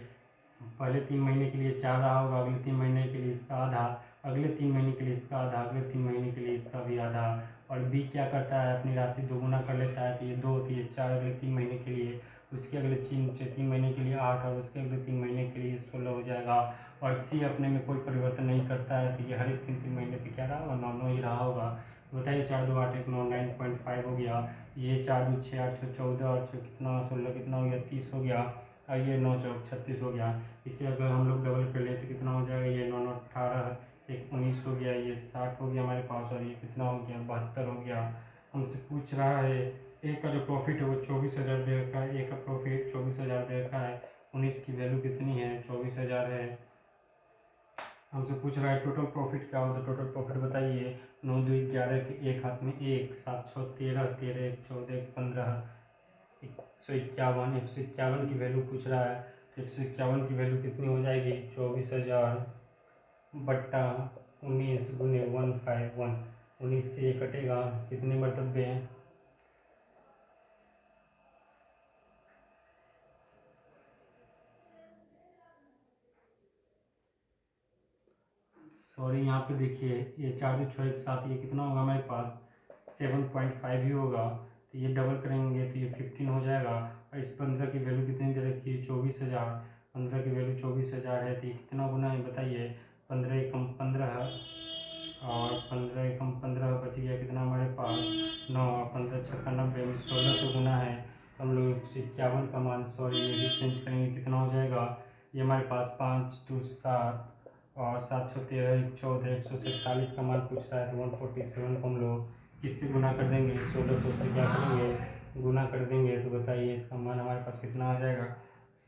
पहले 3 महीने के लिए 4 रहा होगा, अगले 3 महीने के लिए इसका आधा, अगले 3 महीने के लिए इसका आधा, अगले 3 महीने के लिए इसका भी आधा। और बी क्या करता है, अपनी राशि दोगुना कर लेता है, तो ये 2 होती है 4 अगले 3 महीने के लिए, उसके अगले 3 महीने के लिए 8 और उसके अगले 3 महीने के लिए 16 हो जाएगा। और सी अपने में कोई परिवर्तन नहीं करता है, तो ये हर एक 3 महीने पे क्या रहा होगा, 9 ही रहा होगा। बताइए 4 2 8 1 9 9.5 हो गया, ये 4 2 6 8 6 14 और 6 कितना 16 कितना हो गया 30 हो गया, और ये 9 चौक 36 हो गया। इसे अगर हम लोग डबल कर ले तो कितना हो जाएगा, ये 9 9 18 1 19 हो गया, ये 60 हो गया हमारे पास, और ये कितना हो गया 72 हो गया। हमसे पूछ रहा है एक का जो प्रॉफिट है वो 24,000 दे रखा है, एक का प्रॉफिट 24,000 दे रखा है, 19 की वैल्यू कितनी है 24,000 है। हमसे पूछ रहा है टोटल प्रॉफिट क्या होगा, टोटल प्रॉफिट बताइए। 9 2 11 के एक हाथ में 1, 7 6 13, 13 1 14 1 15, 151, 151 की वैल्यू पूछ रहा है। तो 151 की वैल्यू कितनी हो जाएगी 24,000 बट्टा 19 गुने 151, 19 से ये कटेगा, कितने मरतबे हैं, सॉरी यहाँ पे देखिए ये 4 2 6 1 7, ये कितना होगा हमारे पास 7.5 ही होगा। तो ये डबल करेंगे तो ये 15 हो जाएगा। और इस 15 की वैल्यू कितनी दे रखी है 24,000, 15 की वैल्यू 24,000 है, तो ये कितना गुना है बताइए। 15 एकम 15 और 15 एकम 15 बच गया कितना हमारे पास 9, 15 छक्का 90 में 16 से गुना है। तो हम लोग 151 का मान, सॉरी ये भी चेंज करेंगे, कितना हो जाएगा, ये हमारे पास 5 2 7 और 713 1 14 147 का मान पूछ रहा है। तो 147 को हम लोग किससे गुना कर देंगे, 1600 से क्या करेंगे गुना कर देंगे। तो बताइए इसका मान हमारे पास कितना आ जाएगा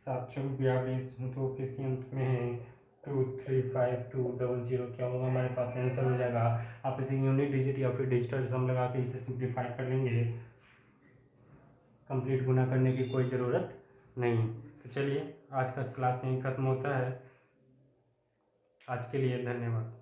742, तो किसके अंत में है 235200, क्या होगा हमारे पास आंसर हो जाएगा। आप इसे यूनिट डिजिट या फिर डिजिटल सम लगा के इसे सिंप्लीफाई कर लेंगे, कंप्लीट गुना करने की कोई ज़रूरत नहीं। तो चलिए आज का क्लास यहीं ख़त्म होता है। आज के लिए धन्यवाद।